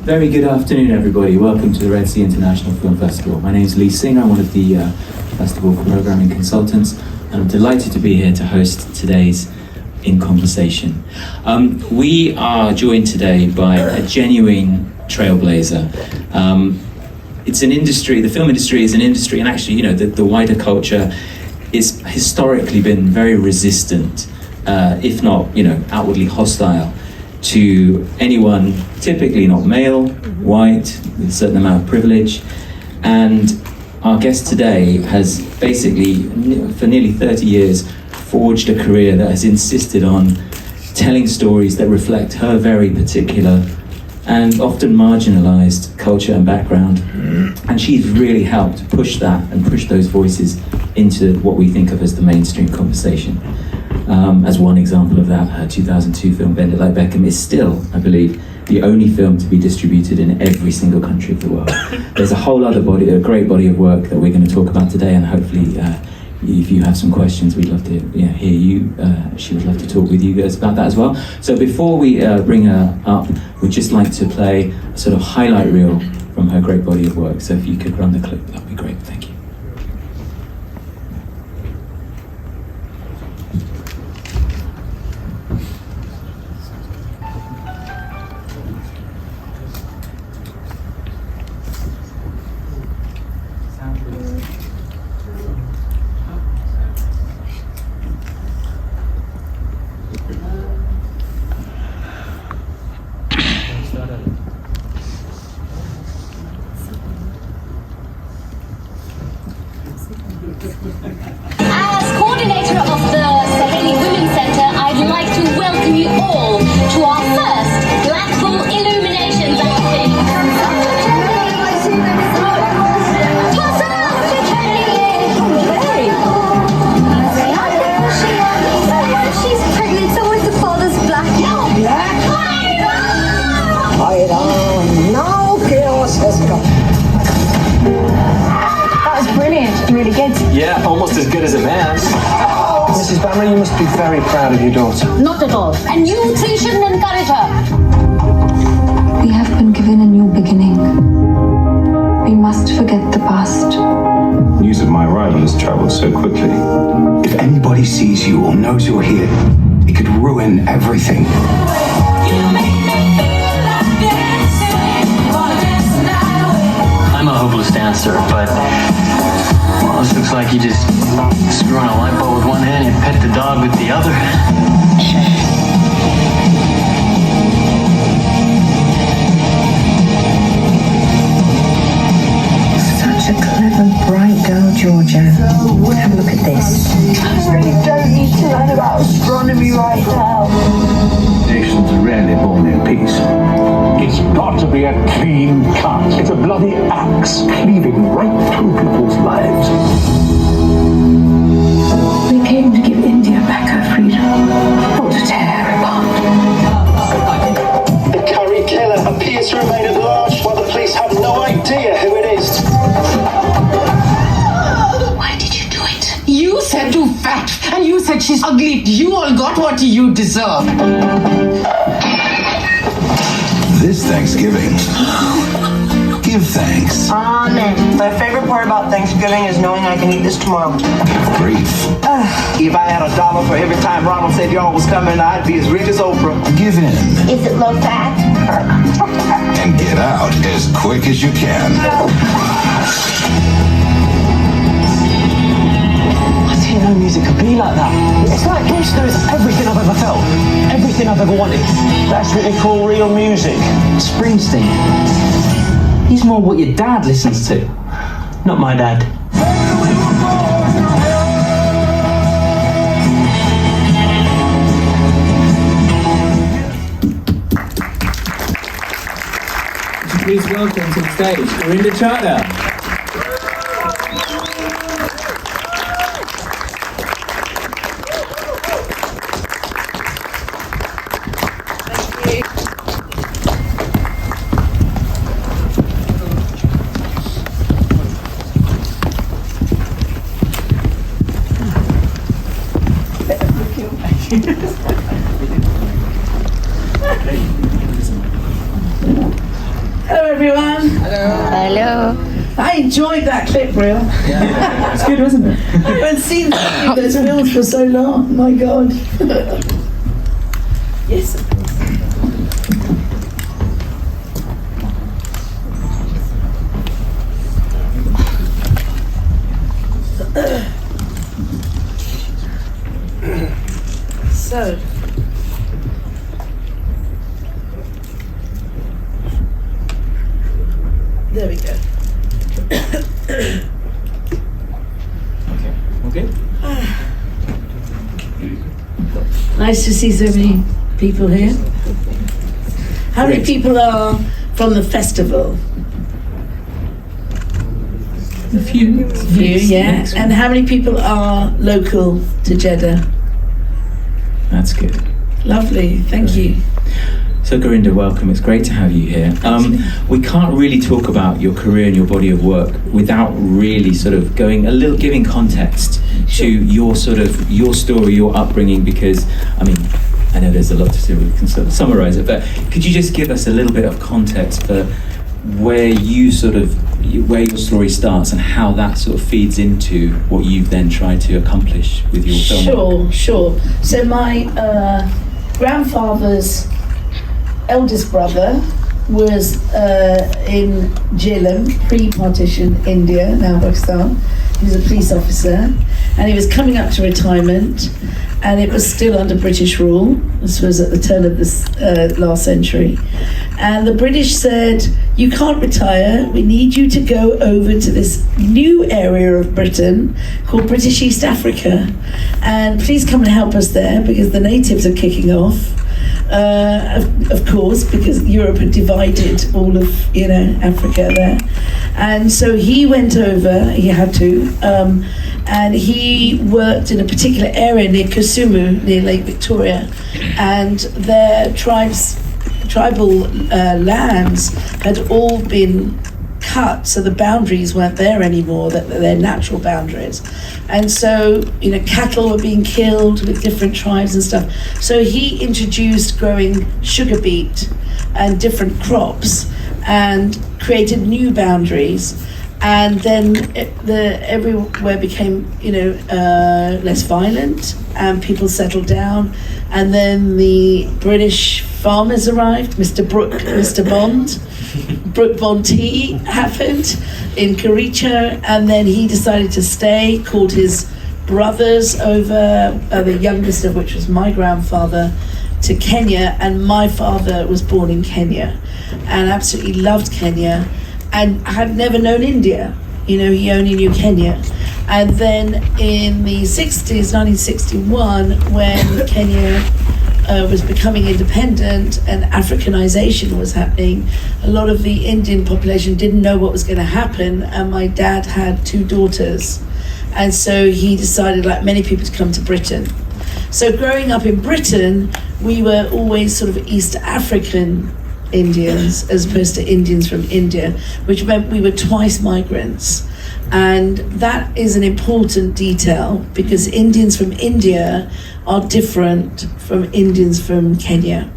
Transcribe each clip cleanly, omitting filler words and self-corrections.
Very good afternoon, everybody. Welcome to the Red Sea International Film Festival. My name is Lee Singer. I'm one of the festival programming consultants, and I'm delighted to be here to host today's In Conversation. We are joined today by a genuine trailblazer. It's an industry, the film industry is an industry, and actually, you know, the wider culture is historically been very resistant, if not, you know, outwardly hostile to anyone, typically not male, white, with a certain amount of privilege. And our guest today has basically, for nearly 30 years, forged a career that has insisted on telling stories that reflect her very particular and often marginalized culture and background. And she's really helped push that and push those voices into what we think of as the mainstream conversation. As one example of that, her 2002 film Bend It Like Beckham is still, I believe, the only film to be distributed in every single country of the world. There's a whole other a great body of work that we're going to talk about today, and hopefully if you have some questions, we'd love to hear you. She would love to talk with you guys about that as well. So before we bring her up, we'd just like to play a sort of highlight reel from her great body of work. So if you could run the clip, that'd be great. Thank you. As coordinator of the Saheli Women's Centre, I'd like to welcome you all to our first Blackpool Illuminations outing. She's pregnant, so is the father's black. I don't know, chaos has come. That was brilliant, really good. Yeah, almost as good as a man. Mrs. Bammer, you must be very proud of your daughter. Not at all. And you three shouldn't encourage her. We have been given a new beginning. We must forget the past. News of my arrival has traveled so quickly. If anybody sees you or knows you're here, it could ruin everything. I'm a hopeless dancer, but well, this looks like you just screw on a light bulb with one hand and pet the dog with the other. Such a clever, bright girl, Georgia. Have a look at this. I really don't need to learn about astronomy right now. Nations are rarely born in peace. It's got to be a clean cut. It's a bloody axe cleaving right through people's lives. We came to give India back her freedom, not to tear her apart. The curry killer appears to remain at large while the police have no idea who it is. Why did you do it? You said too fat, and you said she's ugly. You all got what you deserve. This Thanksgiving, give thanks. Amen. My favorite part about Thanksgiving is knowing I can eat this tomorrow. Give grief. If I had $1 for every time Ronald said y'all was coming, I'd be as rich as Oprah. Give in. Is it low fat? And get out as quick as you can. I didn't know music could be like that. It's like this knows everything I've ever felt, everything I've ever wanted. That's what they call real music. Springsteen. He's more what your dad listens to, not my dad. Please welcome to the stage Gurinder Chadha. everyone. Hello. I enjoyed that clip, Brill. Yeah, it's good, wasn't it? I haven't seen those films for so long. My God. Yes. So. There we go. Okay. Nice to see so many people here. How many people are from the festival? A few. Yeah. And how many people are local to Jeddah? That's good. Lovely, thank you. So Gurinder, welcome. It's great to have you here. We can't really talk about your career and your body of work without really sort of giving context to your story, your upbringing, because I mean, I know there's a lot to do. We can sort of summarize it, but could you just give us a little bit of context for where your story starts and how that sort of feeds into what you've then tried to accomplish with your film work? Sure. So my grandfather's eldest brother was in Jhelum, pre-partition India, now Pakistan. He was a police officer, and he was coming up to retirement, and it was still under British rule. This was at the turn of this last century. And the British said, you can't retire, we need you to go over to this new area of Britain called British East Africa, and please come and help us there because the natives are kicking off. Of course, because Europe had divided all of Africa there, and so he went over. He had to, and he worked in a particular area near Kisumu, near Lake Victoria, and their tribal lands had all been cut, so the boundaries weren't there anymore, that their natural boundaries. And so, cattle were being killed with different tribes and stuff. So he introduced growing sugar beet and different crops and created new boundaries. And then everywhere became, less violent, and people settled down. And then the British farmers arrived. Mr. Bond. Brook Bond tea happened in Kericho, and then he decided to stay, called his brothers over, the youngest of which was my grandfather, to Kenya, and my father was born in Kenya and absolutely loved Kenya and had never known India. He only knew Kenya. And then in the 60s, 1961, when Kenya was becoming independent and Africanization was happening, a lot of the Indian population didn't know what was going to happen, and my dad had 2 daughters, and so he decided, like many people, to come to Britain. So growing up in Britain, we were always sort of East African Indians as opposed to Indians from India, which meant we were twice migrants. And that is an important detail because Indians from India are different from Indians from Kenya.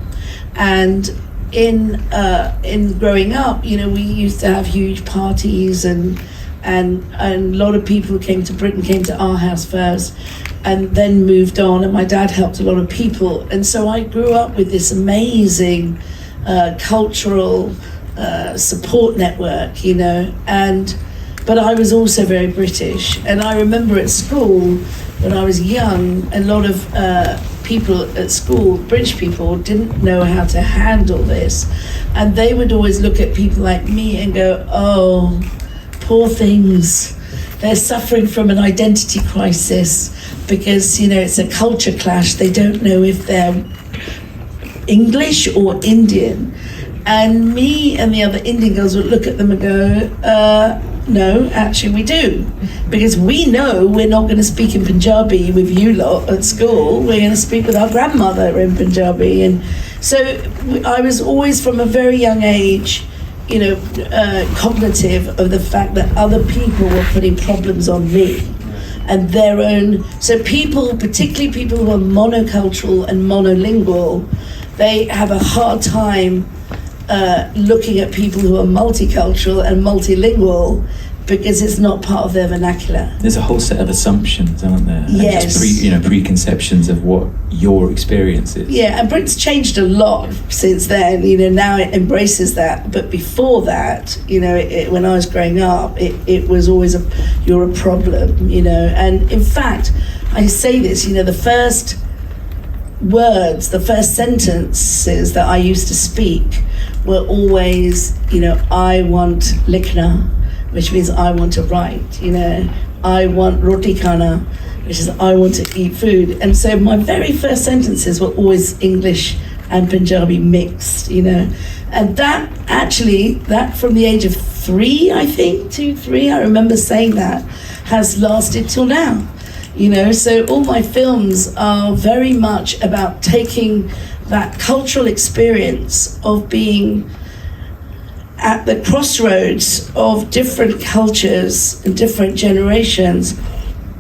And in growing up, we used to have huge parties and a lot of people who came to Britain came to our house first and then moved on, and my dad helped a lot of people. And so I grew up with this amazing cultural support network, but I was also very British. And I remember at school, when I was young, a lot of people at school, British people, didn't know how to handle this. And they would always look at people like me and go, oh, poor things. They're suffering from an identity crisis because, it's a culture clash. They don't know if they're English or Indian. And me and the other Indian girls would look at them and go, no, actually we do. Because we know we're not going to speak in Punjabi with you lot at school. We're going to speak with our grandmother in Punjabi. And so I was always from a very young age, cognitive of the fact that other people were putting problems on me and their own. So people, particularly people who are monocultural and monolingual, they have a hard time looking at people who are multicultural and multilingual because it's not part of their vernacular. There's a whole set of assumptions, aren't there? Yes. And just preconceptions of what your experience is. Yeah, and Britain's changed a lot since then. Now it embraces that. But before that, when I was growing up, it was always you're a problem, And in fact, I say this, the first words, the first sentences that I used to speak were always, I want likhna, which means I want to write, I want roti khana, which is I want to eat food. And so my very first sentences were always English and Punjabi mixed, And that from the age of 3, I think, 2, 3, I remember saying that, has lasted till now. So all my films are very much about taking that cultural experience of being at the crossroads of different cultures and different generations,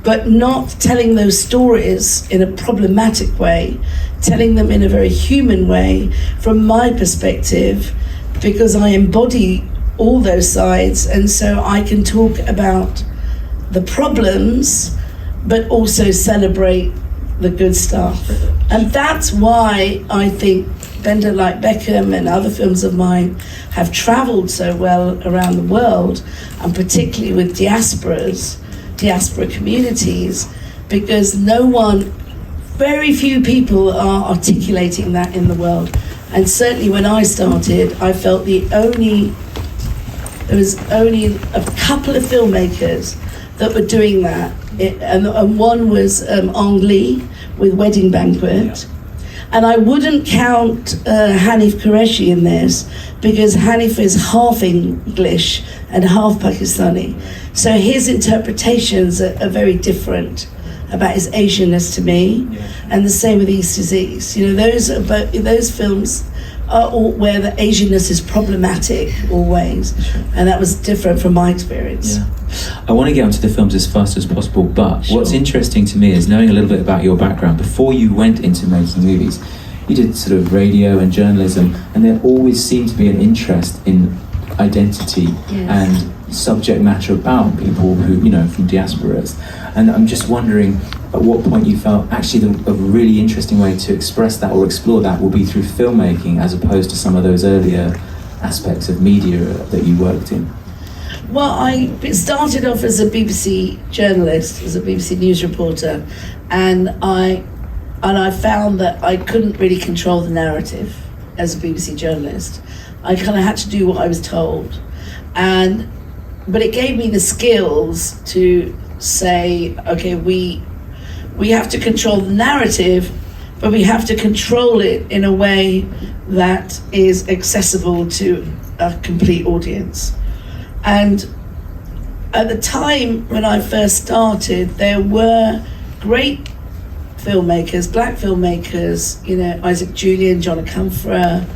but not telling those stories in a problematic way, telling them in a very human way from my perspective, because I embody all those sides, and so I can talk about the problems but also celebrate the good stuff. And that's why I think Bend It Like Beckham and other films of mine have traveled so well around the world, and particularly with diaspora communities, because very few people are articulating that in the world. And certainly when I started, I felt there was only a couple of filmmakers that were doing that. And one was Ang Lee with Wedding Banquet. And I wouldn't count Hanif Qureshi in this, because Hanif is half English and half Pakistani. So his interpretations are very different about his Asianness to me. And the same with East is East. Those films are all where the Asianness is problematic always. And that was different from my experience. Yeah. I want to get onto the films as fast as possible, but what's interesting to me is knowing a little bit about your background. Before you went into making movies, you did sort of radio and journalism, and there always seemed to be an interest in identity and subject matter about people who, from diasporas. And I'm just wondering at what point you felt actually a really interesting way to express that or explore that will be through filmmaking, as opposed to some of those earlier aspects of media that you worked in. Well, I started off as a BBC journalist, as a BBC news reporter, and I found that I couldn't really control the narrative as a BBC journalist. I kind of had to do what I was told, but it gave me the skills to say, okay, we have to control the narrative, but we have to control it in a way that is accessible to a complete audience. And at the time when I first started, there were great filmmakers, black filmmakers, Isaac Julian, John Akamfra,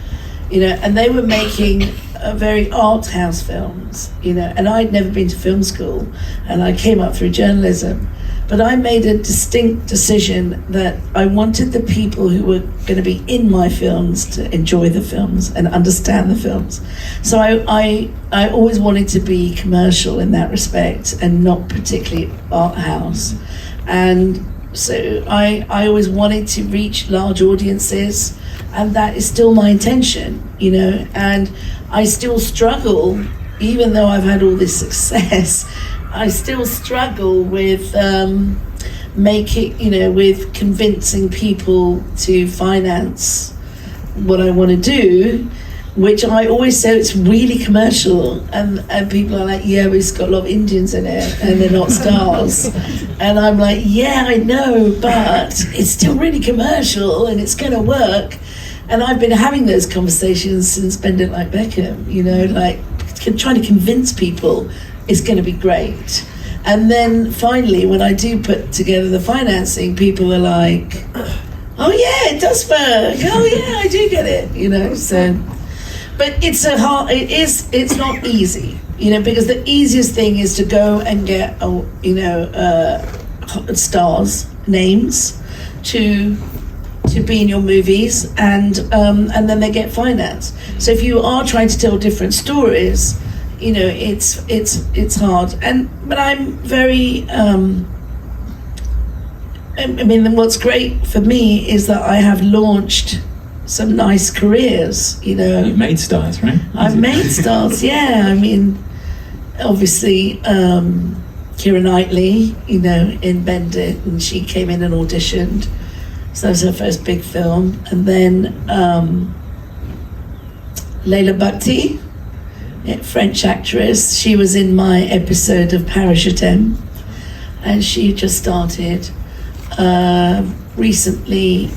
and they were making very art house films, and I'd never been to film school, and I came up through journalism. But I made a distinct decision that I wanted the people who were going to be in my films to enjoy the films and understand the films. So I always wanted to be commercial in that respect and not particularly art house. And so I always wanted to reach large audiences, and that is still my intention, and I still struggle, even though I've had all this success, I still struggle with with convincing people to finance what I want to do, which I always say it's really commercial, and people are like, yeah, but it's got a lot of Indians in it and they're not stars. And I'm like, yeah, I know, but it's still really commercial and it's going to work. And I've been having those conversations since Bend It Like Beckham, trying to convince people it's going to be great. And then finally, when I do put together the financing, people are like, oh yeah, it does work. Oh yeah, I do get it, so. But it's not easy, because the easiest thing is to go and get, stars, names, to to be in your movies, and then they get finance. So if you are trying to tell different stories, you know, it's hard. But I'm very. I mean, what's great for me is that I have launched some nice careers. You know, you've made stars, right? I've made stars. Yeah, I mean, obviously. Keira Knightley, you know, in Bendit, and she came in and auditioned. So that was her first big film. And then Leila Bhakti, French actress, she was in my episode of Parachutem, and she just started recently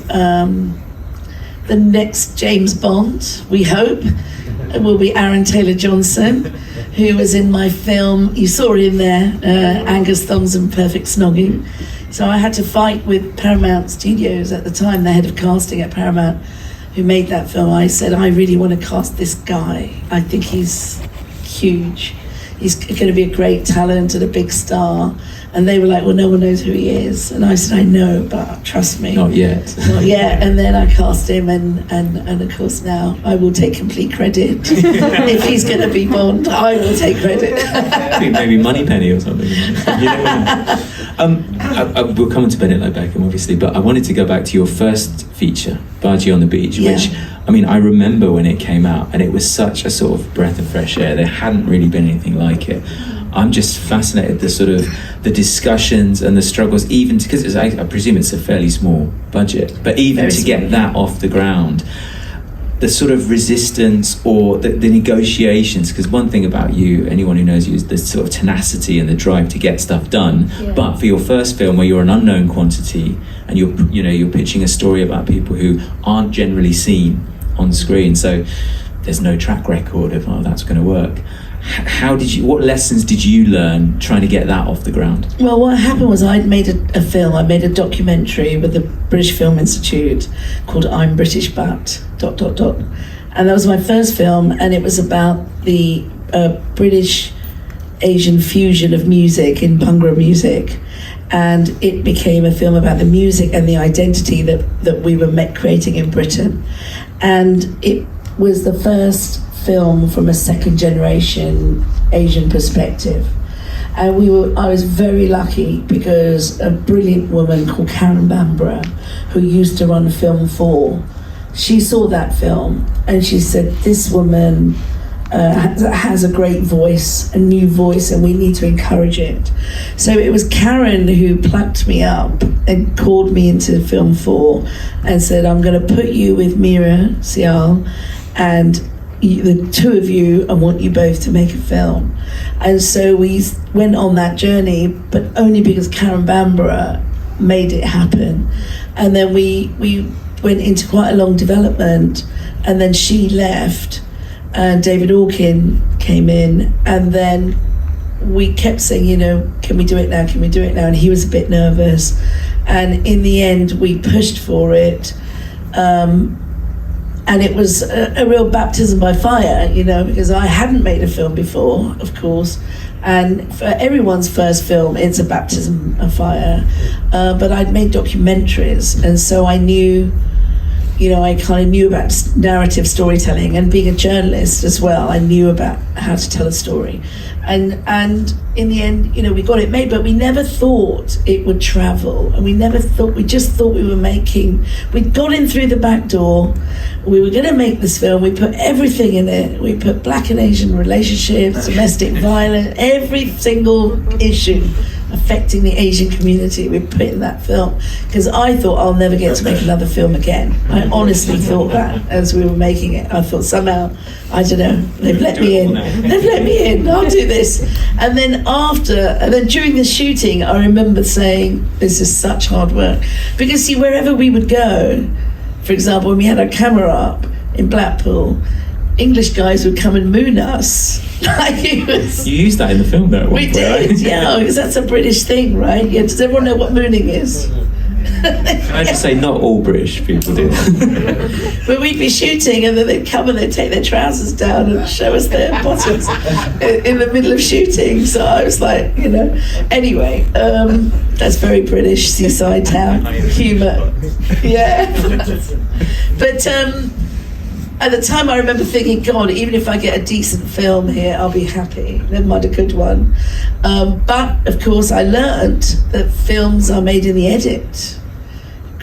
the next James Bond, we hope, will be Aaron Taylor-Johnson, who was in my film, you saw him there, Angus Thongs and Perfect Snogging. So I had to fight with Paramount Studios at the time, the head of casting at Paramount, who made that film. I said, I really want to cast this guy. I think he's huge. He's going to be a great talent and a big star. And they were like, well, no one knows who he is. And I said, I know, but trust me. Not yet. Not yet. And then I cast him, and of course now I will take complete credit. If he's going to be Bond, I will take credit. I think maybe Moneypenny or something. We'll come on to Benedict Beckham, obviously, but I wanted to go back to your first feature, Bargee on the Beach, which, I mean, I remember when it came out, and it was such a sort of breath of fresh air. There hadn't really been anything like it. I'm just fascinated, the sort of the discussions and the struggles, even because I presume it's a fairly small budget, but even to get that off the ground, the sort of resistance or the negotiations, because one thing about you, anyone who knows you, is the sort of tenacity and the drive to get stuff done. Yeah. But for your first film, where you're an unknown quantity and you're pitching a story about people who aren't generally seen on screen, so there's no track record of how that's going to work. What lessons did you learn trying to get that off the ground? Well, what happened was I'd made a film. I made a documentary with the British Film Institute called I'm British But ... And that was my first film, and it was about the British Asian fusion of music in Bhangra music. And it became a film about the music and the identity that we were creating in Britain. And it was the first film from a second generation Asian perspective. And I was very lucky because a brilliant woman called Karen Bambra, who used to run Film 4, she saw that film and she said, this woman has a great voice, a new voice, and we need to encourage it. So it was Karen who plucked me up and called me into Film 4 and said, I'm going to put you with Mira Sial, and the two of you, I want you both to make a film. And so we went on that journey, but only because Karen Bambra made it happen. And then we went into quite a long development, and then she left, and David Orkin came in, and then we kept saying, can we do it now, can we do it now? And he was a bit nervous. And in the end, we pushed for it. And it was a real baptism by fire, because I hadn't made a film before, of course. And for everyone's first film, it's a baptism of fire. But I'd made documentaries, and so I knew, I kind of knew about narrative storytelling, and being a journalist as well, I knew about how to tell a story. And in the end, we got it made, but we never thought it would travel. And we just thought we'd got in through the back door. We were going to make this film. We put everything in it. We put Black and Asian relationships, domestic violence, every single issue affecting the Asian community, we put in that film, because I thought I'll never get to make another film again. I honestly thought that as we were making it. I thought somehow, I don't know, they've let me in. They've let me in, I'll do this. And then during the shooting, I remember saying, this is such hard work. Because see, wherever we would go, for example, when we had our camera up in Blackpool, English guys would come and moon us. You used that in the film, though. We did, yeah, because that's a British thing, right? Yeah, does everyone know what mooning is? Can I just say, not all British people do. But we'd be shooting, and then they'd come and they'd take their trousers down and show us their bottoms in the middle of shooting. So I was like, Anyway, that's very British, seaside town humour. Yeah. But at the time, I remember thinking, God, even if I get a decent film here, I'll be happy. Never mind a good one. But of course, I learned that films are made in the edit.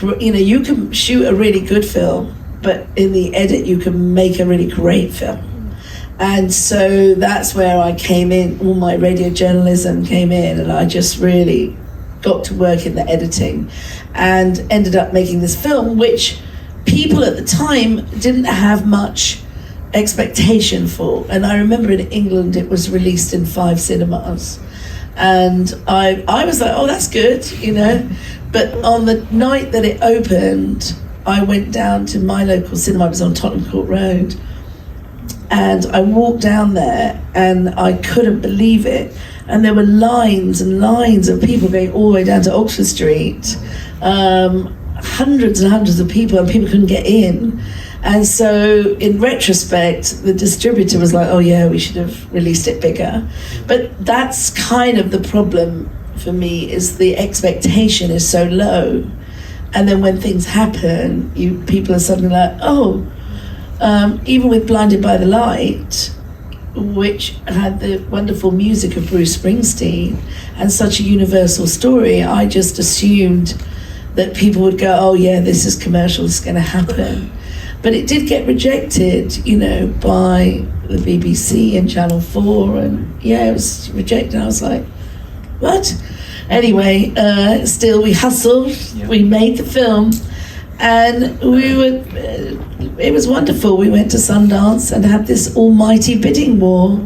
You can shoot a really good film, but in the edit, you can make a really great film. And so that's where I came in. All my radio journalism came in, and I just really got to work in the editing, and ended up making this film, which people at the time didn't have much expectation for. And I remember in England it was released in 5 cinemas, and I was like, oh, that's good, But on the night that it opened, I went down to my local cinema. It was on Tottenham Court Road, and I walked down there and I couldn't believe it. And there were lines and lines of people going all the way down to Oxford Street, hundreds and hundreds of people, and people couldn't get in. And so in retrospect, the distributor was like, oh yeah, we should have released it bigger. But that's kind of the problem for me, is the expectation is so low. And then when things happen, people are suddenly like, oh, even with Blinded by the Light, which had the wonderful music of Bruce Springsteen and such a universal story, I just assumed that people would go, oh yeah, this is commercial, this is going to happen. But it did get rejected, by the BBC and Channel 4, and it was rejected. I was like, what? Anyway, still we hustled, we made the film, and it was wonderful. We went to Sundance and had this almighty bidding war,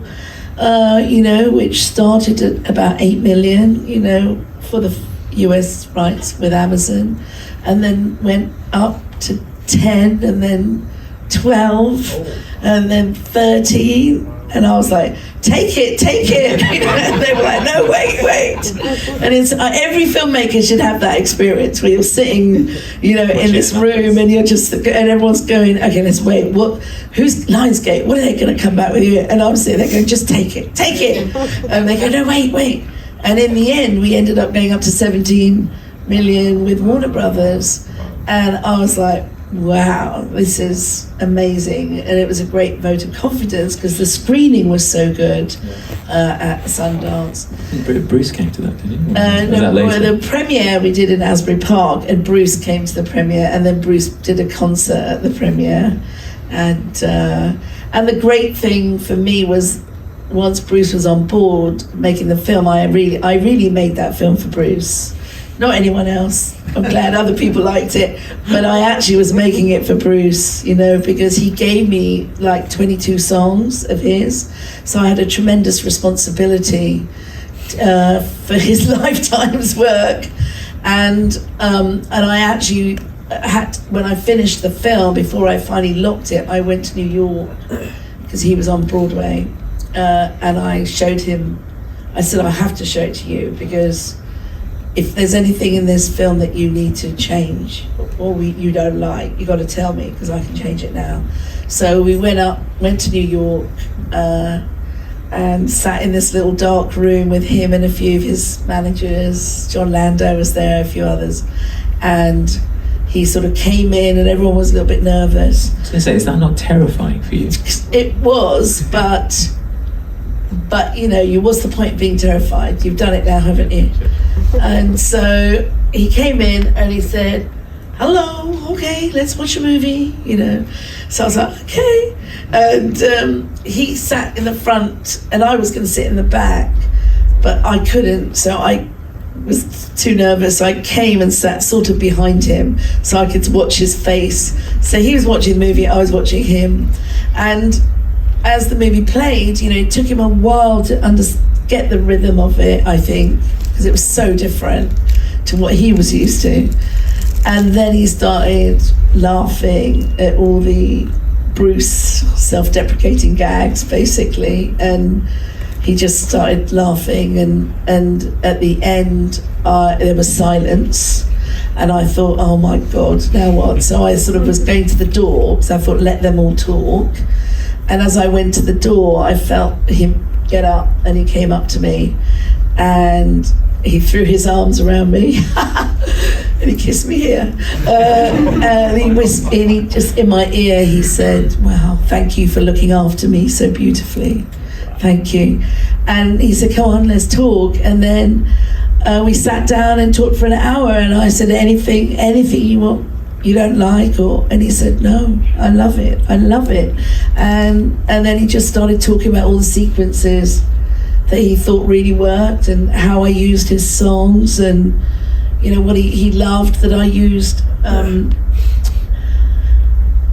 which started at about 8 million, for the US rights with Amazon, and then went up to 10, and then 12, and then 13, and I was like, take it. And they were like, no, wait. And it's every filmmaker should have that experience where you're sitting, in this room, and you're just, and everyone's going, okay, let's wait. Who's Lionsgate? What are they going to come back with you? And I'm sitting there going, just take it. And they go, no, wait. And in the end, we ended up going up to 17 million with Warner Brothers, and I was like, wow, this is amazing. And it was a great vote of confidence because the screening was so good at Sundance. Bruce came to that, didn't he? The premiere we did in Asbury Park, and Bruce came to the premiere, and then Bruce did a concert at the premiere. And the great thing for me was, once Bruce was on board making the film, I really made that film for Bruce. Not anyone else. I'm glad other people liked it, but I actually was making it for Bruce, because he gave me like 22 songs of his, so I had a tremendous responsibility for his lifetime's work, and I actually had, when I finished the film, before I finally locked it, I went to New York because he was on Broadway, and I showed him. I said, I have to show it to you, because if there's anything in this film that you need to change or you don't like, you got to tell me, because I can change it now. So we went to New York, and sat in this little dark room with him and a few of his managers. John Landau was there, a few others, and he sort of came in, and everyone was a little bit nervous. I was going to say, is that not terrifying for you? It was, but what's the point of being terrified? You've done it now, haven't you? And so he came in and he said, hello, okay, let's watch a movie, So I was like, okay. And he sat in the front, and I was going to sit in the back, but I couldn't, so I was too nervous. So I came and sat sort of behind him so I could watch his face. So he was watching the movie, I was watching him. And as the movie played, it took him a while to get the rhythm of it, I think, because it was so different to what he was used to. And then he started laughing at all the Bruce self-deprecating gags, basically. And he just started laughing, and at the end there was silence, and I thought, oh my God, now what? So I sort of was going to the door, because I thought, let them all talk. And as I went to the door, I felt him get up, and he came up to me, and he threw his arms around me, and he kissed me here. And he just in my ear, he said, "Wow, thank you for looking after me so beautifully. Thank you." And he said, "Come on, let's talk." And then we sat down and talked for an hour. And I said, "Anything you want, you don't like?" And he said, "No, I love it. I love it." And then he just started talking about all the sequences that he thought really worked, and how I used his songs, and what he loved that I used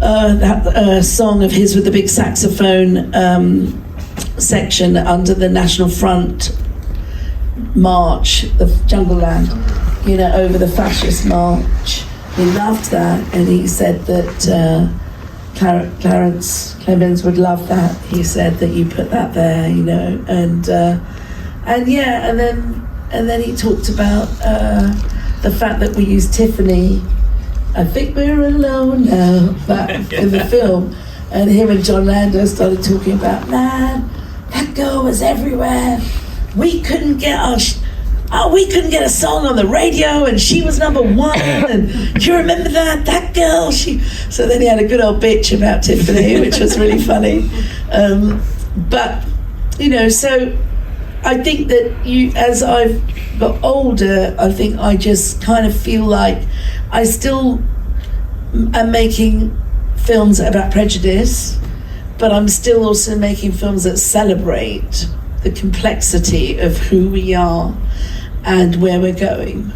that song of his with the big saxophone section under the National Front march of Jungle Land, over the fascist march. He loved that, and he said that Clarence Clemens would love that. He said that you put that there, and then he talked about the fact that we used Tiffany. I think we're alone now, back in the film, and him and John Landau started talking about, man, that girl was everywhere. We couldn't get a song on the radio, and she was number one. And do you remember that girl? So then he had a good old bitch about Tiffany, which was really funny. But so I think that as I've got older, I think I just kind of feel like I still am making films about prejudice, but I'm still also making films that celebrate the complexity of who we are and where we're going.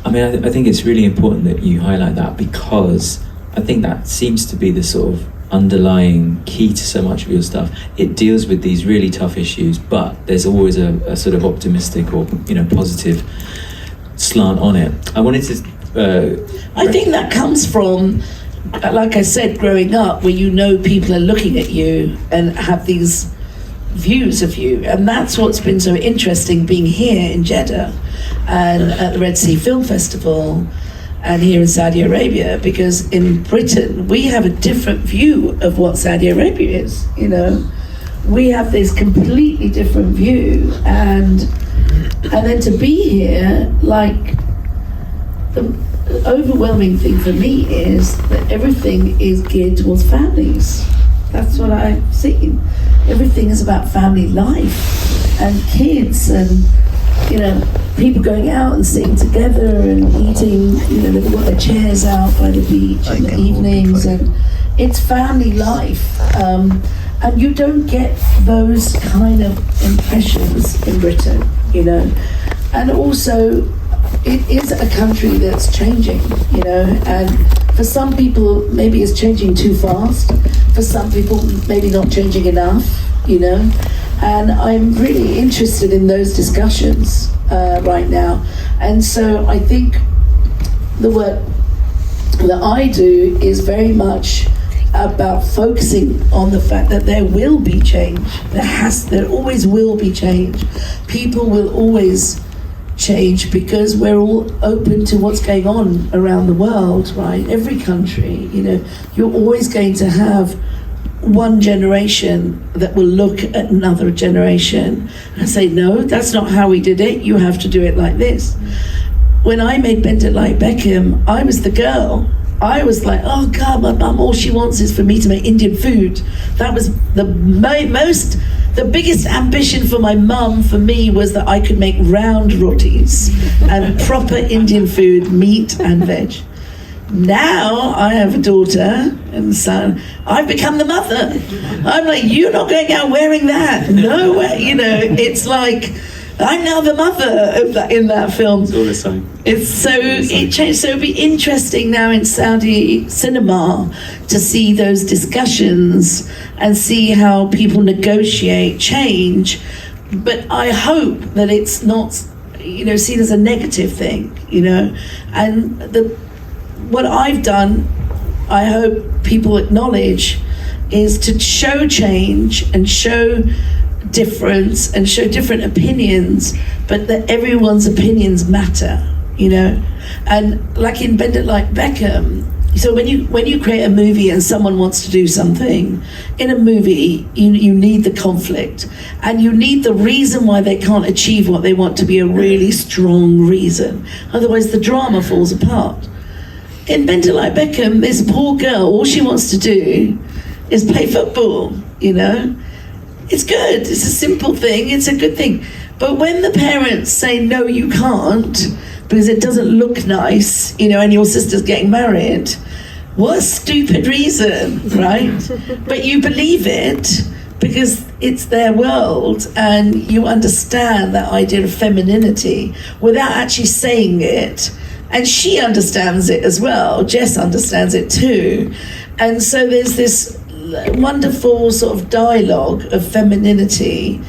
I mean, I think it's really important that you highlight that, because I think that seems to be the sort of underlying key to so much of your stuff. It deals with these really tough issues, but there's always a sort of optimistic or positive slant on it. I wanted to I think that comes from, like I said, growing up, where people are looking at you and have these views of you, and that's what's been so interesting being here in Jeddah and at the Red Sea Film Festival and here in Saudi Arabia, because in Britain we have a different view of what Saudi Arabia is. We have this completely different view, and then to be here, like, the overwhelming thing for me is that everything is geared towards families. That's what I've seen. Everything is about family life and kids, and people going out and sitting together and eating. They've got their chairs out by the beach in the evenings, and it's family life. And you don't get those kind of impressions in Britain, And also, it is a country that's changing, and for some people maybe it's changing too fast, for some people maybe not changing enough, and I'm really interested in those discussions right now. And so I think the work that I do is very much about focusing on the fact that there will be change. There always will be change. People will always change, because we're all open to what's going on around the world, right? Every country, you're always going to have one generation that will look at another generation and say, no, that's not how we did it, you have to do it like this. When I made Bend It Like Beckham, I was the girl. I was like, oh God, my mum, all she wants is for me to make Indian food. That was the biggest ambition for my mum, for me, was that I could make round rotis and proper Indian food, meat and veg. Now I have a daughter and son. I've become the mother. I'm like, you're not going out wearing that. No way. It's like, I'm now the mother of that in that film. It's all the same. It changed. So it'd be interesting now in Saudi cinema to see those discussions and see how people negotiate change. But I hope that it's not, seen as a negative thing, And what I've done, I hope people acknowledge, is to show change and show difference and show different opinions, but that everyone's opinions matter, you know. And like in Bend It Like Beckham, so when you create a movie and someone wants to do something in a movie, you need the conflict, and you need the reason why they can't achieve what they want to be a really strong reason, otherwise the drama falls apart. In Bend It Like Beckham, this poor girl, all she wants to do is play football, you know. It's good, it's a simple thing, it's a good thing. But when the parents say, no, you can't, because it doesn't look nice, you know, and your sister's getting married, what a stupid reason, right? But you believe it because it's their world, and you understand that idea of femininity without actually saying it. And she understands it as well, Jess understands it too. And so there's this wonderful sort of dialogue of femininity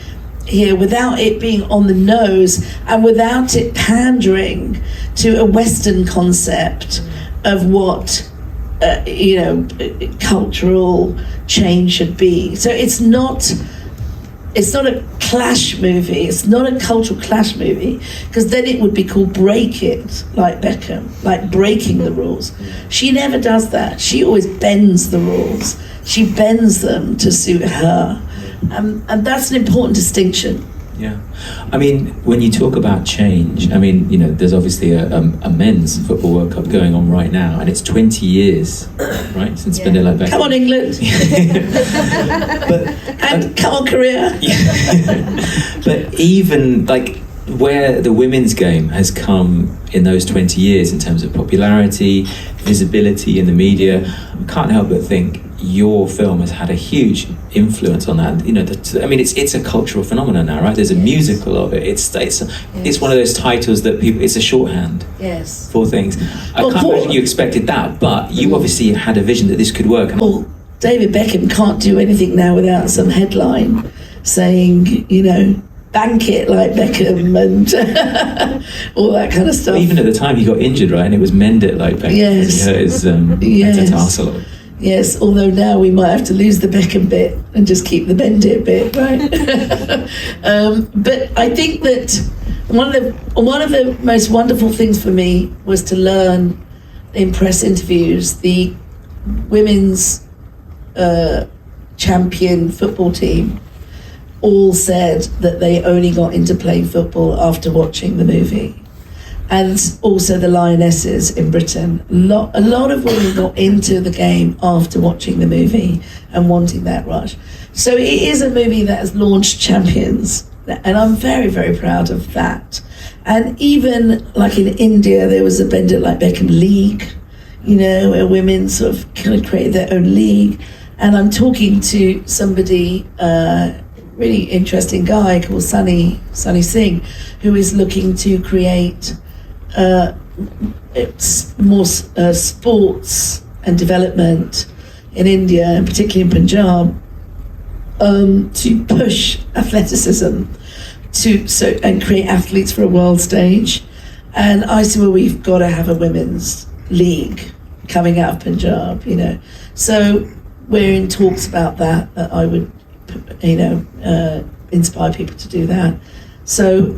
here without it being on the nose and without it pandering to a Western concept of what cultural change should be. So it's not a clash movie, it's not a cultural clash movie, because then it would be called Break It Like Beckham, like breaking the rules. She never does that. She always bends the rules. She bends them to suit her. And that's an important distinction. Yeah. I mean, when you talk about change, I mean, you know, there's obviously a men's football World Cup going on right now, and it's 20 years, right, since Bend It Like Beckham. Come on, England. And come on, Korea. But even, like, where the women's game has come in those 20 years in terms of popularity, visibility in the media, I can't help but think your film has had a huge influence on that. You know, I mean, it's a cultural phenomenon now, right? There's a musical of it. It's one of those titles that people. It's a shorthand. Yes. For things. I can't imagine you expected that, but you obviously had a vision that this could work. Well, David Beckham can't do anything now without some headline saying, you know, bank it like Beckham and all that kind of stuff. Well, even at the time he got injured, right, and it was mend it like Beckham. Yes. He hurt his metatarsal. Yes, although now we might have to lose the Beckham bit and just keep the bend it bit, right? But I think that one of the most wonderful things for me was to learn in press interviews the women's champion football team all said that they only got into playing football after watching the movie. And also the Lionesses in Britain. A lot of women got into the game after watching the movie and wanting that rush. So it is a movie that has launched champions, and I'm very, very proud of that. And even like in India, there was a Bend It Like Beckham League, you know, where women sort of kind of created their own league. And I'm talking to somebody, really interesting guy called Sunny Singh, who is looking to create more sports and development in India, and particularly in Punjab, to push athleticism and create athletes for a world stage. And I said, well, we've got to have a women's league coming out of Punjab, you know. So we're in talks about that I would, you know, inspire people to do that. So,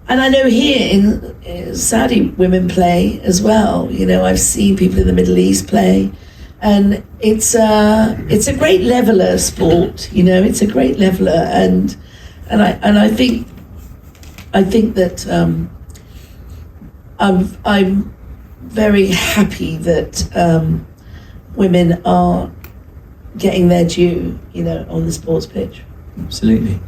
and I know here in Saudi women play as well. You know, I've seen people in the Middle East play, and it's a great leveler sport. You know, it's a great leveler, and I think that I'm very happy that women are getting their due, you know, on the sports pitch. Absolutely.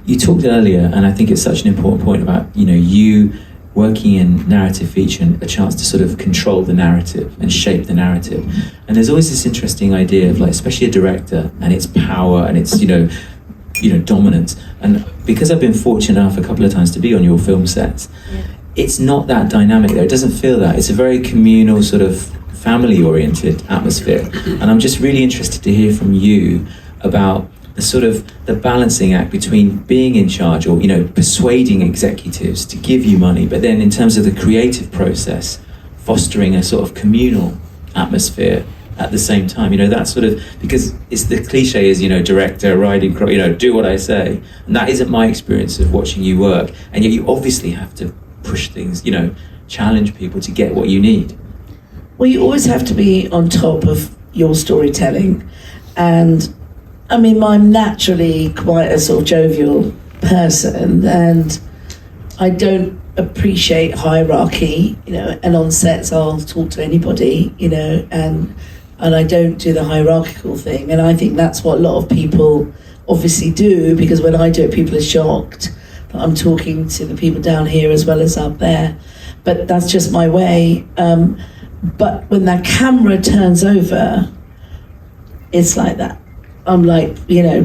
You talked earlier, and I think it's such an important point about, you know, you working in narrative feature and a chance to sort of control the narrative and shape the narrative. And there's always this interesting idea of, like, especially a director and its power and its, you know, dominance. And because I've been fortunate enough a couple of times to be on your film sets, it's not that dynamic there. It doesn't feel that. It's a very communal, sort of family-oriented atmosphere. And I'm just really interested to hear from you about the sort of the balancing act between being in charge or, you know, persuading executives to give you money, but then in terms of the creative process, fostering a sort of communal atmosphere at the same time. That sort of, because it's the cliche is, director, riding, do what I say. And that isn't my experience of watching you work. And yet you obviously have to push things, challenge people to get what you need. Well, you always have to be on top of your storytelling. And I'm naturally quite a sort of jovial person, and I don't appreciate hierarchy, and on sets I'll talk to anybody, and I don't do the hierarchical thing. And I think that's what a lot of people obviously do, because when I do it, people are shocked that I'm talking to the people down here as well as up there. But that's just my way. But when that camera turns over, it's like that. I'm like,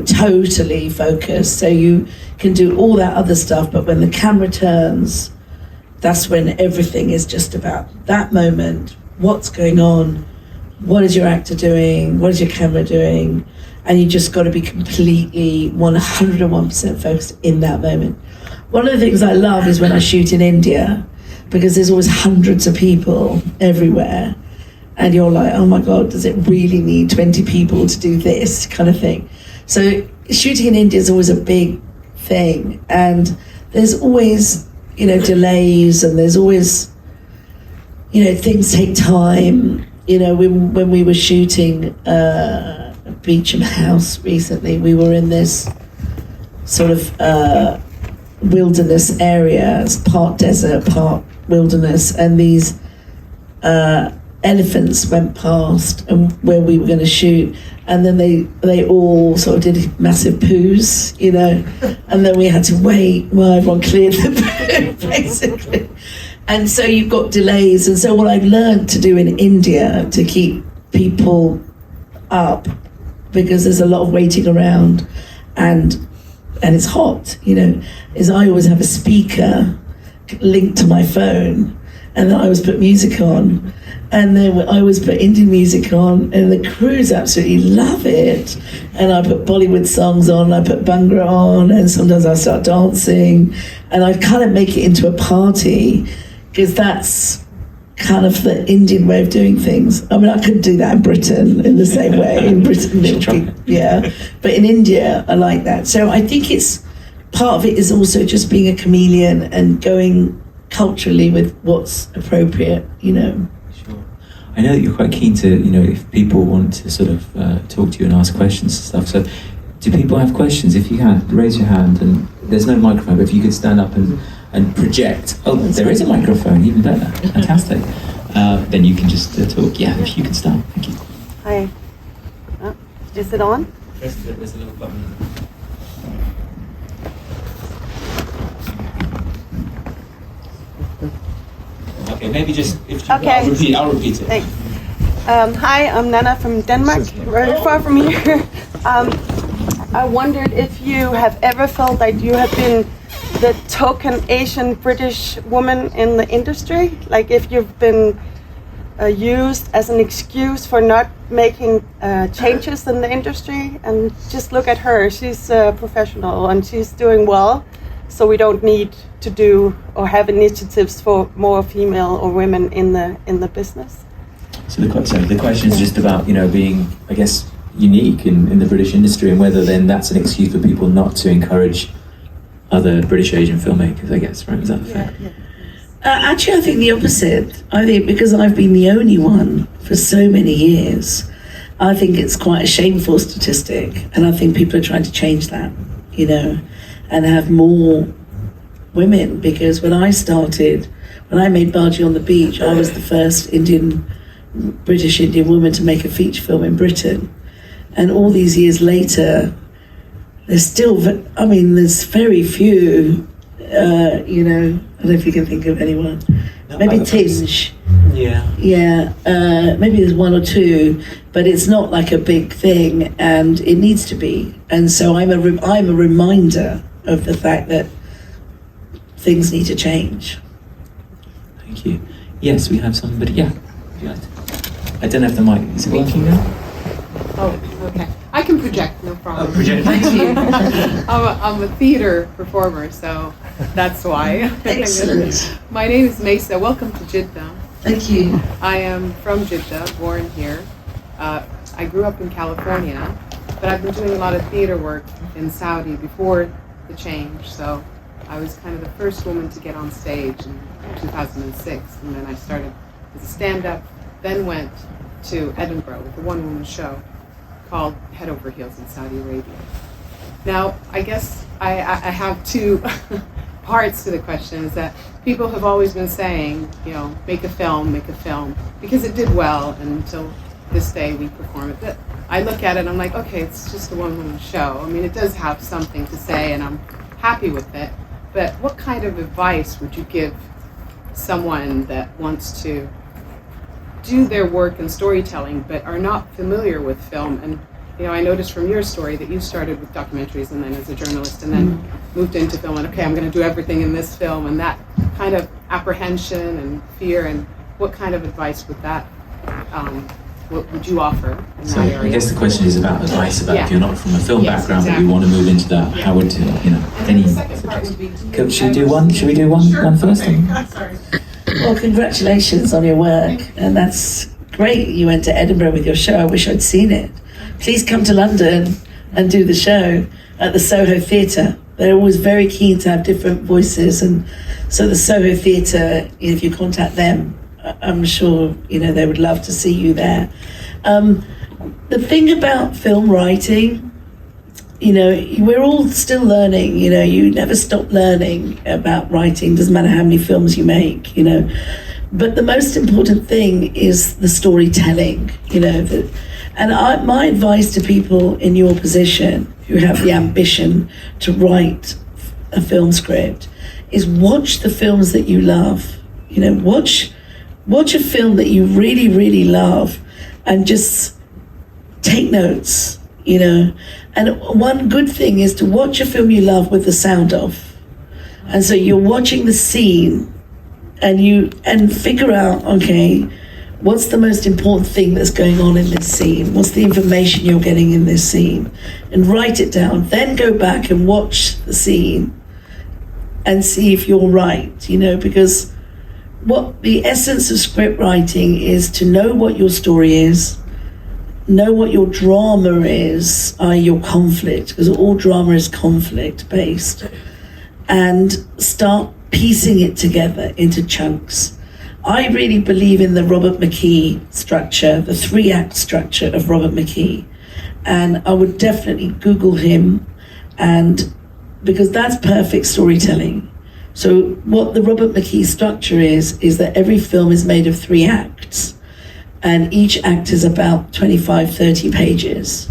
totally focused. So you can do all that other stuff, but when the camera turns, that's when everything is just about that moment. What's going on? What is your actor doing? What is your camera doing? And you just got to be completely 101% focused in that moment. One of the things I love is when I shoot in India, because there's always hundreds of people everywhere. And you're like, oh my God, does it really need 20 people to do this kind of thing? So shooting in India is always a big thing. And there's always, delays, and there's always, things take time. When we were shooting Beecham House recently, we were in this sort of wilderness area. It's part desert, part wilderness. And these elephants went past and where we were going to shoot, and then they all sort of did massive poos, and then we had to wait while everyone cleared the poo, basically. And so you've got delays. And so what I've learned to do in India to keep people up, because there's a lot of waiting around and it's hot, is I always have a speaker linked to my phone, and then I always put music on. And then I always put Indian music on, and the crews absolutely love it. And I put Bollywood songs on, I put Bhangra on, and sometimes I start dancing. And I kind of make it into a party, because that's kind of the Indian way of doing things. I couldn't do that in Britain in the same way. In Britain, it would be, yeah. But in India, I like that. So I think part of it is also just being a chameleon and going culturally with what's appropriate, I know that you're quite keen to, if people want to sort of talk to you and ask questions and stuff. So do people have questions? If you can, raise your hand. And there's no microphone, but if you could stand up and project. Oh, there is a microphone, even better. Fantastic. Then you can just talk. Yeah, if you could start. Thank you. Hi. Is it on? There's a little button. Okay, maybe just if you okay. I'll repeat it. Thanks. Hi, I'm Nana from Denmark, very far from here. I wondered if you have ever felt like you have been the token Asian British woman in the industry, like if you've been used as an excuse for not making changes in the industry. And just look at her, she's a professional and she's doing well, so we don't need to do or have initiatives for more female or women in the business. So the question is just about, being, I guess, unique in the British industry, and whether then that's an excuse for people not to encourage other British Asian filmmakers, I guess, right? Is that fair? Yeah. Actually, I think the opposite. I think because I've been the only one for so many years, I think it's quite a shameful statistic, and I think people are trying to change that, and have more women. Because when I made Baji on the Beach, I was the first British Indian woman to make a feature film in Britain. And all these years later, there's still, there's very few, I don't know if you can think of anyone. No, maybe Tinge. Yeah. Yeah, maybe there's one or two, but it's not like a big thing, and it needs to be. And so I'm a reminder of the fact that things need to change. Thank you. Yes, we have somebody. Yeah. I don't know if the mic is working now. Oh, okay. I can project, no problem. Oh, project. Thank you. I'm a theater performer, so that's why. Excellent. My name is Mesa. Welcome to Jeddah. Thank you. I am from Jeddah, born here. I grew up in California, but I've been doing a lot of theater work in Saudi before the change. So I was kind of the first woman to get on stage in 2006, and then I started as a stand-up, then went to Edinburgh with a one-woman show called Head Over Heels in Saudi Arabia. Now, I guess I have two parts to the question, is that people have always been saying, make a film, because it did well, and until this day we perform it. But I look at it and I'm like, okay, it's just a one-woman show. I mean, it does have something to say, and I'm happy with it. But what kind of advice would you give someone that wants to do their work in storytelling but are not familiar with film? And I noticed from your story that you started with documentaries and then as a journalist and then moved into film, and okay, I'm going to do everything in this film, and that kind of apprehension and fear, and what kind of advice would that what would you offer in that area? I guess the question is about advice about if you're not from a film background exactly. but you want to move into that, how would any? The second part would be, Should we do one? Should we do one first? Okay. Sorry. Well, congratulations on your work, and that's great. You went to Edinburgh with your show. I wish I'd seen it. Please come to London and do the show at the Soho Theatre. They're always very keen to have different voices, and so the Soho Theatre, if you contact them, I'm sure they would love to see you there. The thing about film writing, we're all still learning. You never stop learning about writing. Doesn't matter how many films you make. But the most important thing is the storytelling. And my advice to people in your position who have the ambition to write a film script is watch the films that you love. Watch a film that you really, really love and just take notes, And one good thing is to watch a film you love with the sound off. And so you're watching the scene and figure out, okay, what's the most important thing that's going on in this scene? What's the information you're getting in this scene? And write it down. Then go back and watch the scene and see if you're right, because what the essence of script writing is to know what your story is, know what your drama is, your conflict, because all drama is conflict based, and start piecing it together into chunks. I really believe in the Robert McKee structure, the 3-act structure of Robert McKee, and I would definitely Google him, and because that's perfect storytelling. So what the Robert McKee structure is that every film is made of 3 acts, and each act is about 25, 30 pages.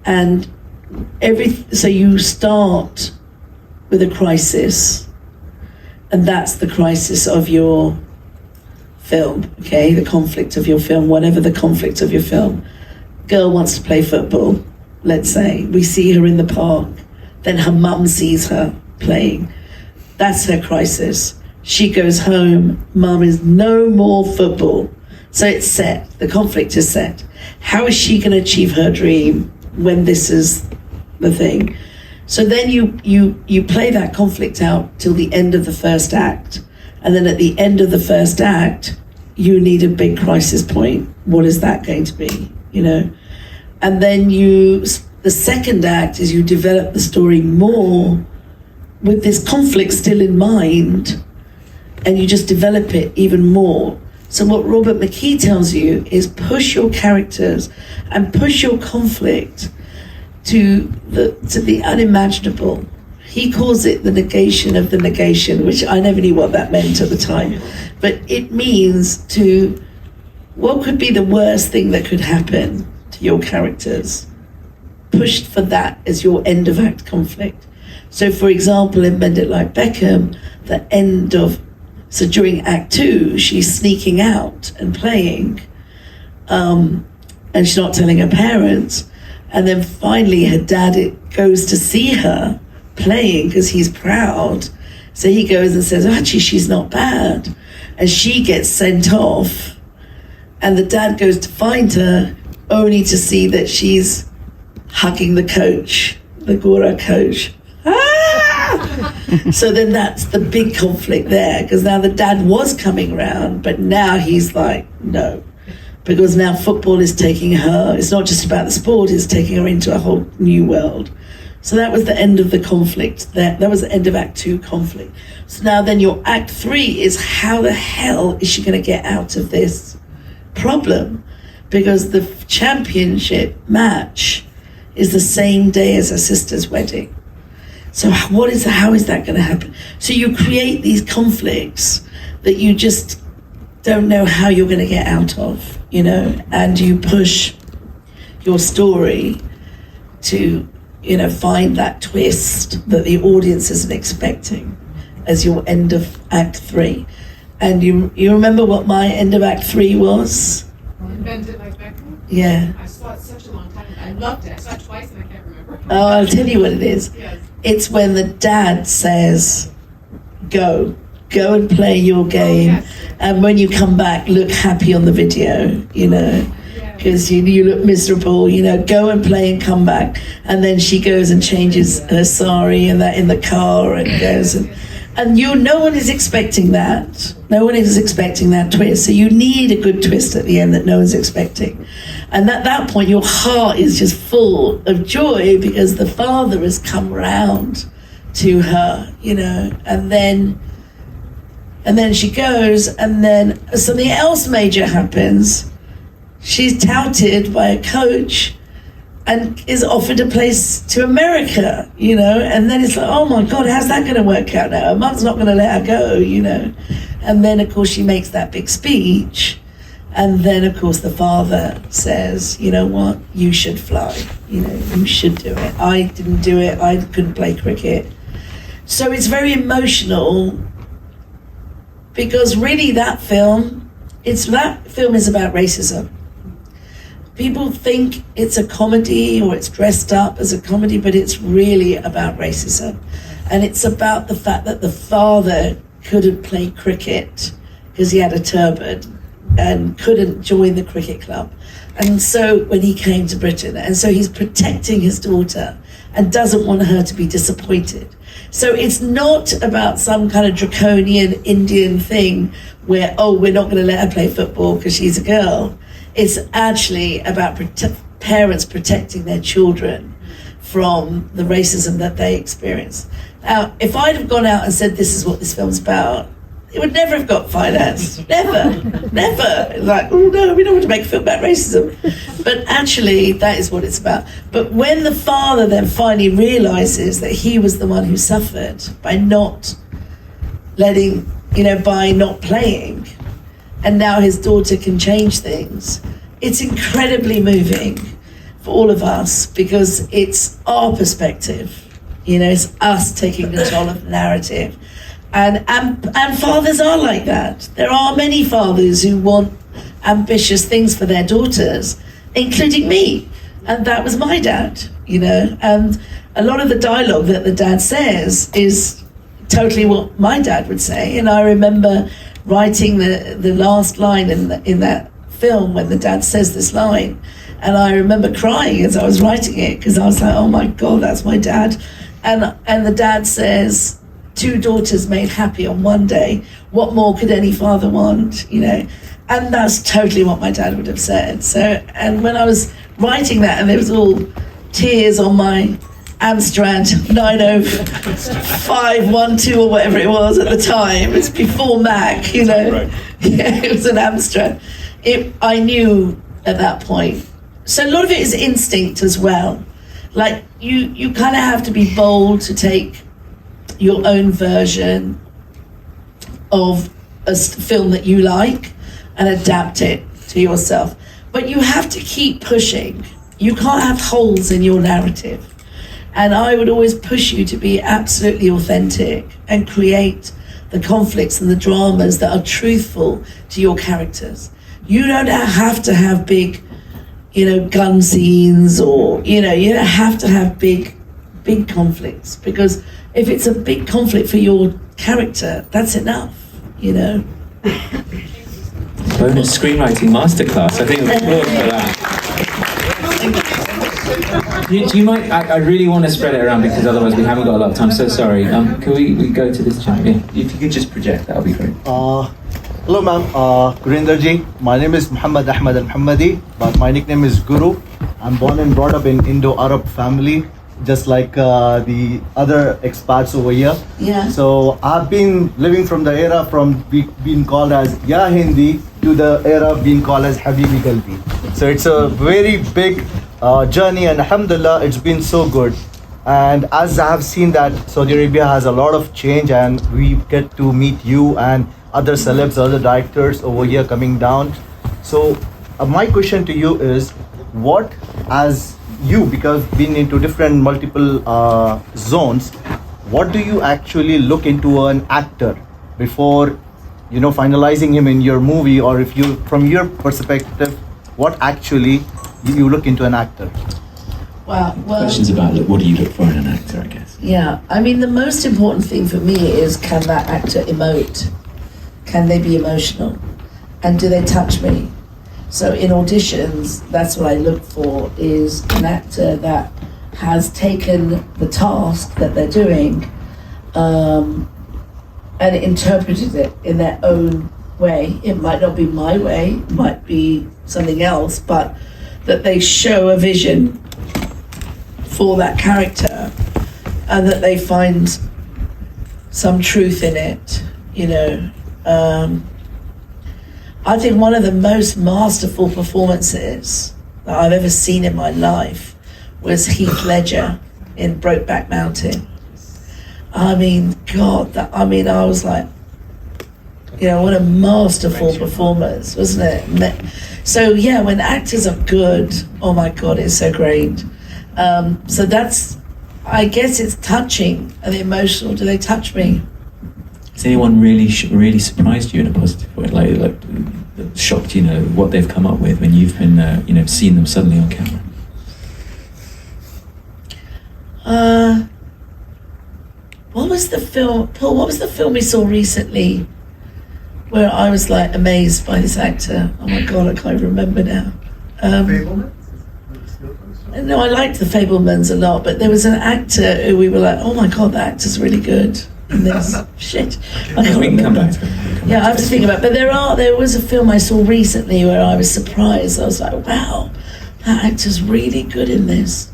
And so you start with a crisis, and that's the crisis of your film, okay? The conflict of your film, whatever the conflict of your film. Girl wants to play football, let's say. We see her in the park, then her mum sees her playing. That's her crisis. She goes home, mum is no more football. So it's set, the conflict is set. How is she gonna achieve her dream when this is the thing? So then you play that conflict out till the end of the first act. And then at the end of the first act, you need a big crisis point. What is that going to be, And then the second act is you develop the story more with this conflict still in mind, and you just develop it even more. So what Robert McKee tells you is push your characters and push your conflict to the unimaginable. He calls it the negation of the negation, which I never knew what that meant at the time. But it means what could be the worst thing that could happen to your characters? Push for that as your end of act conflict. So for example, in Bend It Like Beckham, so during Act 2, she's sneaking out and playing, and she's not telling her parents. And then finally her dad goes to see her playing because he's proud. So he goes and says, actually, she's not bad. And she gets sent off. And the dad goes to find her only to see that she's hugging the coach, the Gora coach. So then that's the big conflict there, because now the dad was coming around, but now he's like, no. because now football is taking her, it's not just about the sport, it's taking her into a whole new world. So that was the end of the conflict. That was the end of Act 2 conflict. So now then your Act 3 is how the hell is she going to get out of this problem? Because the championship match is the same day as her sister's wedding. So how is that going to happen? So you create these conflicts that you just don't know how you're going to get out of, you know, and you push your story to, you know, find that twist that the audience isn't expecting as your end of Act 3. And you remember what my end of Act 3 was? Bend it like Beckham? Yeah. I saw it such a long time ago. I loved it. I saw it twice and I can't remember. Oh, I'll tell you what it is. Yes. It's when the dad says, go and play your game. Oh, yes. And when you come back, look happy on the video, you know, because you look miserable, you know, go and play and come back. And then she goes and changes her sari and that in the car and goes and no one is expecting that. No one is expecting that twist. So you need a good twist at the end that no one's expecting. And at that point, your heart is just full of joy because the father has come round to her, you know, and then she goes, and then something else major happens. She's touted by a coach and is offered a place to America, you know, and then it's like, oh my God, how's that going to work out now? Her mum's not going to let her go, you know. And then, of course, she makes that big speech. And then, of course, the father says, you know what, you should fly. You know, you should do it. I didn't do it. I couldn't play cricket. So it's very emotional because really that film is about racism. People think it's a comedy or it's dressed up as a comedy, but it's really about racism. And it's about the fact that the father couldn't play cricket because he had a turban and couldn't join the cricket club. And so when he came to Britain, and so he's protecting his daughter and doesn't want her to be disappointed. So it's not about some kind of draconian Indian thing where, oh, we're not going to let her play football because she's a girl. It's actually about parents protecting their children from the racism that they experience. Now, if I'd have gone out and said this is what this film's about, it would never have got financed. Never. Like, oh no, we don't want to make a film about racism. But actually, that is what it's about. But when the father then finally realizes that he was the one who suffered by not letting, you know, by not playing, and now his daughter can change things, it's incredibly moving for all of us because it's our perspective. You know, it's us taking control of the narrative. And fathers are like that. There are many fathers who want ambitious things for their daughters, including me. And that was my dad, you know. And a lot of the dialogue that the dad says is totally what my dad would say. And I remember writing the last line in that film when the dad says this line. And I remember crying as I was writing it because I was like, oh my God, that's my dad. And the dad says, 2 daughters made happy on one day. What more could any father want, you know? And that's totally what my dad would have said. So, and when I was writing that, and there was all tears on my Amstrad 90512 or whatever it was at the time. It's before Mac, you know. Right. Yeah, it was an Amstrad. I knew at that point. So a lot of it is instinct as well. Like you kind of have to be bold to take your own version of a film that you like and adapt it to yourself. But you have to keep pushing. You can't have holes in your narrative. And I would always push you to be absolutely authentic and create the conflicts and the dramas that are truthful to your characters. You don't have to have big, you know, gun scenes or, you know, you don't have to have big conflicts, because if it's a big conflict for your character, that's enough, you know. Bonus screenwriting masterclass. I think applause for that. Do you mind? I really want to spread it around because otherwise we haven't got a lot of time. So sorry. Can we go to this chat? Yeah. If you could just project, that would be great. Hello, ma'am. Gurinder ji. My name is Muhammad Ahmad Al-Muhammadi, but my nickname is Guru. I'm born and brought up in Indo-Arab family, just like the other expats over here. Yeah. So I've been living from the era from being called as Ya Hindi to the era of being called as Habibi Galbi. So it's a very big journey, and alhamdulillah, it's been so good. And as I have seen that Saudi Arabia has a lot of change, and we get to meet you and other celebs, other directors over here coming down. So my question to you is, what as you, because being into different multiple zones, what do you actually look into an actor before, finalizing him in your movie, or if you, from your perspective, what actually you look into an actor? Well, Questions about what do you look for in an actor, I guess. Yeah, I mean, the most important thing for me is, can that actor emote? Can they be emotional? And do they touch me? So in auditions, that's what I look for, is an actor that has taken the task that they're doing and interpreted it in their own way. It might not be my way, it might be something else, but that they show a vision for that character and that they find some truth in it, I think one of the most masterful performances that I've ever seen in my life was Heath Ledger in Brokeback Mountain. I mean, God, I was like, what a masterful performance, wasn't it? So yeah, when actors are good, oh my God, it's so great. So that's, I guess it's touching and emotional. Do they touch me? Has anyone really surprised you in a positive way, like shocked, what they've come up with when you've been, seen them suddenly on camera? What was the film, Paul? What was the film we saw recently where I was like amazed by this actor? Oh my God, I can't even remember now. No, I liked The Fabelmans a lot, but there was an actor who we were like, oh my God, that actor's really good in this. Shit. I can't remember. Yeah, I have to think about it. But there was a film I saw recently where I was surprised. I was like, wow, that actor's really good in this.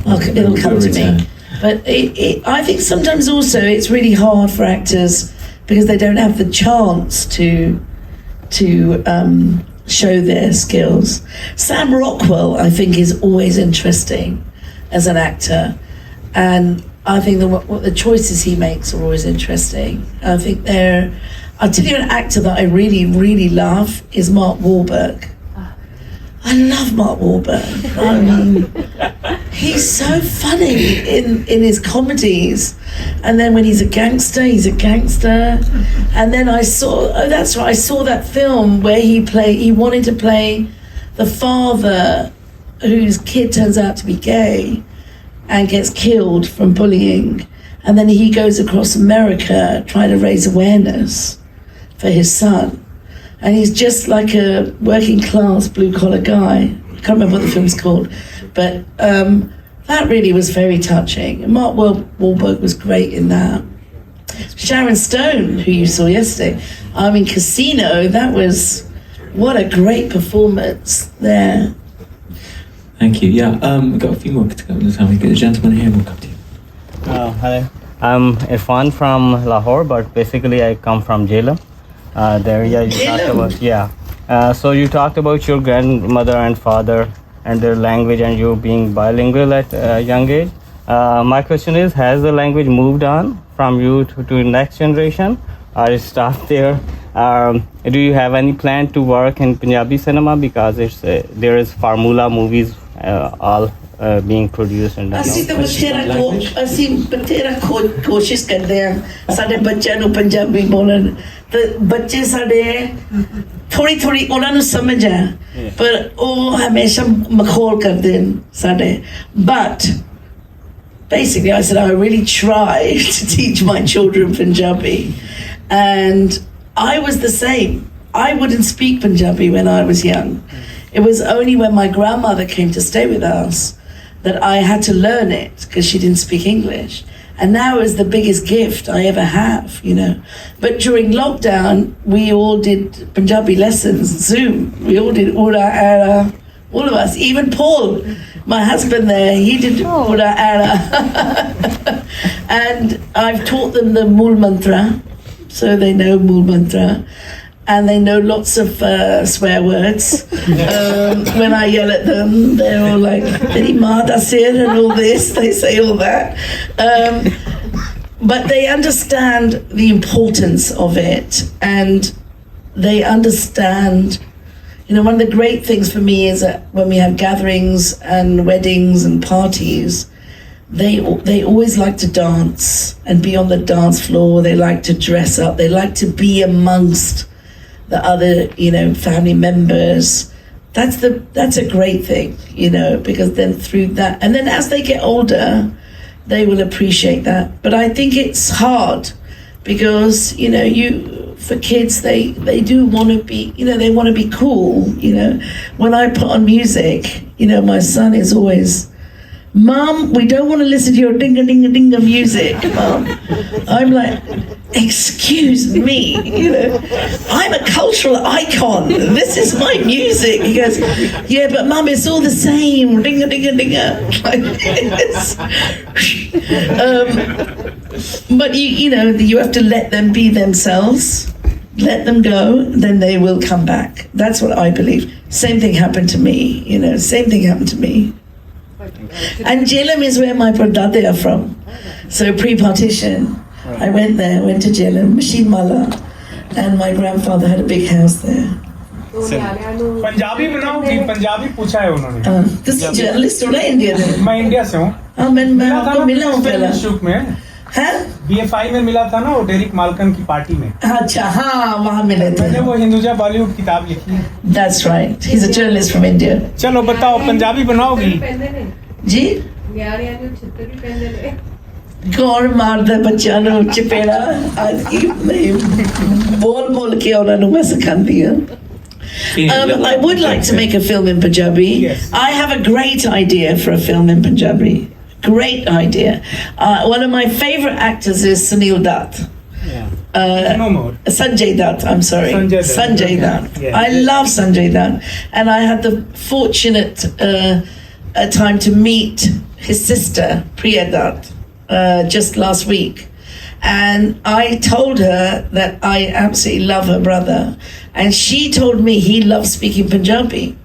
It'll come to me. But I think sometimes also it's really hard for actors because they don't have the chance to show their skills. Sam Rockwell, I think, is always interesting as an actor, and I think what the choices he makes are always interesting. I think I'll tell you an actor that I really, really love is Mark Wahlberg. I love Mark Wahlberg. I mean, he's so funny in his comedies, and then when he's a gangster, he's a gangster. And then I saw that film where he wanted to play the father whose kid turns out to be gay and gets killed from bullying, and then he goes across America trying to raise awareness for his son. And he's just like a working class blue collar guy. I can't remember what the film's called, but that really was very touching. And Mark Wahlberg was great in that. Sharon Stone, who you saw yesterday, I mean, Casino, what a great performance there. Thank you. Yeah, we've got a few more to go. This time we get the gentleman here and we'll come to you. Hi, I'm Irfan from Lahore, but basically I come from Jeddah. The area you talked about, so you talked about your grandmother and father and their language and you being bilingual at a young age. My question is, has the language moved on from you to next generation, or it stopped there? Do you have any plan to work in Punjabi cinema, because there is formula movies all being produced in ਅਸੀਂ ਬਥੇਰਾ ਕੋਸ਼ਿਸ਼ ਕਰਦੇ ਹਾਂ ਸਾਡੇ ਬੱਚਿਆਂ ਨੂੰ ਪੰਜਾਬੀ ਬੋਲਣ ਤੇ ਬੱਚੇ ਸਾਡੇ ਥੋੜੀ ਉਹਨਾਂ ਨੂੰ ਸਮਝ ਆ ਪਰ ਉਹ ਹਮੇਸ਼ਾ ਮਖੌਲ ਕਰਦੇ ਨੇ ਸਾਡੇ but basically I said I really try to teach my children Punjabi, and I was the same. I wouldn't speak Punjabi when I was young. It was only when my grandmother came to stay with us that I had to learn it because she didn't speak English. And now is the biggest gift I ever have, you know. But during lockdown, we all did Punjabi lessons, Zoom. We all did Ura Ara, all of us, even Paul, my husband there, he did Ura Ara. And I've taught them the Mool Mantra, so they know Mool Mantra. And they know lots of swear words. When I yell at them, they're all like, Teri maa da sir, and all this, they say all that. But they understand the importance of it, and they understand, you know, one of the great things for me is that when we have gatherings and weddings and parties, they always like to dance and be on the dance floor. They like to dress up. They like to be amongst the other, you know, family members. That's a great thing, you know, because then through that, and then as they get older, they will appreciate that. But I think it's hard because, you know, for kids, they do want to be, you know, they want to be cool, you know. When I put on music, you know, my son is always, Mom, we don't want to listen to your dinga-dinga-dinga music, Mom. I'm like, excuse me, you know, I'm a cultural icon. This is my music. He goes, yeah, but Mum, it's all the same. Dinga-dinga-dinga. But you know, you have to let them be themselves. Let them go, then they will come back. That's what I believe. Same thing happened to me, you know, same thing happened to me. And Jhelum is where my Pradade are from. So pre-partition, I went to Jhelum, Machine Mala, and my grandfather had a big house there. Punjabi बनाओगी Punjabi पूछा है उन्होंने तुसी journalist हो ना India में मैं India से हूँ मैं आपको मिला हूँ पहले शुक में BFI में मिला था ना वो डेरिक माल्कन की पार्टी में अच्छा हाँ वहाँ मिले थे मैंने वो हिंदुजा बॉलीवुड किताब लिखी है That's right he's a journalist from India चलो बताओ पंजाबी बनाओगी जी कौन मारदा बच्चा नु चपेड़ा बोल के ਉਹਨਾਂ ਨੂੰ ਮੈਂ ਸਿਖਾਉਂਦੀ ਹਾਂ I would like to make a film in Punjabi. Yes. I have a great idea for a film in Punjabi. Great idea. One of my favorite actors is Sunil Dutt. Sanjay Dutt, I'm sorry. Sanjay Dutt. Yeah. I love Sanjay Dutt. And I had the fortunate time to meet his sister, Priya Dutt, just last week. And I told her that I absolutely love her brother. And she told me he loves speaking Punjabi.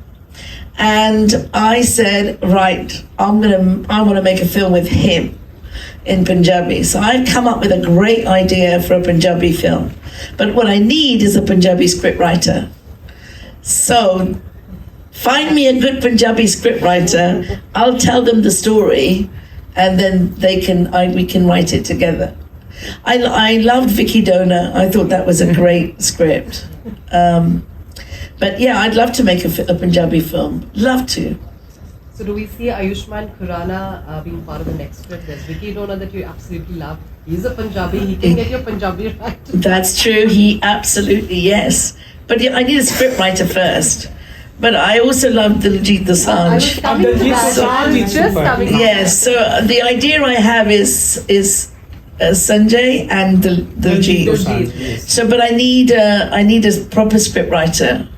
And I said, right, I want to make a film with him in Punjabi. So I've come up with a great idea for a Punjabi film. But what I need is a Punjabi scriptwriter. So find me a good Punjabi scriptwriter. I'll tell them the story, and then we can write it together. I loved Vicky Dona. I thought that was a great script. But yeah, I'd love to make a Punjabi film. Love to. So do we see Ayushmann Khurrana being part of the next script? There's Vicky Dona that you absolutely love. He's a Punjabi. He can get your Punjabi right. That's true. He absolutely, yes. But yeah, I need a script writer first. But I also love Diljit Dosanjh. Yes. So the idea I have is Sanjay and Diljit. So, but I need a proper script writer.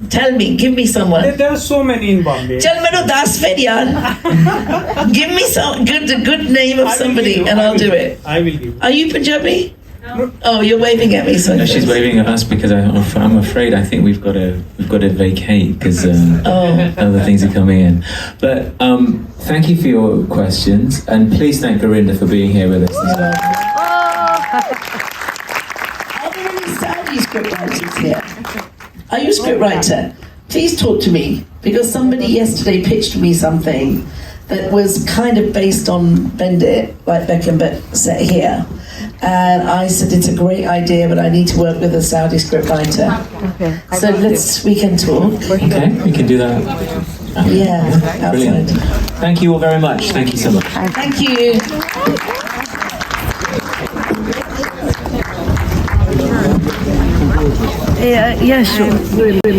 Tell me, give me someone. There are so many in Bombay. Chal mainu das fir yaar. Give me some good name of somebody and I'll do it. I will give. Are you Punjabi? No. Oh, you're waving at me. So no, she's waving at us because I'm afraid I think we've got to vacate because other things are coming in. But thank you for your questions and please thank Gurinder for being here with us. Are there any Saudi scriptwriters here? Are you a scriptwriter? Please talk to me because somebody yesterday pitched me something that was kind of based on Bendit, like Beckham, but set here. And I said it's a great idea, but I need to work with a Saudi scriptwriter. Okay. So we can talk. Okay, we can do that. Yeah, brilliant. Thank you all very much. Thank you so much. Thank you. Yeah, sure.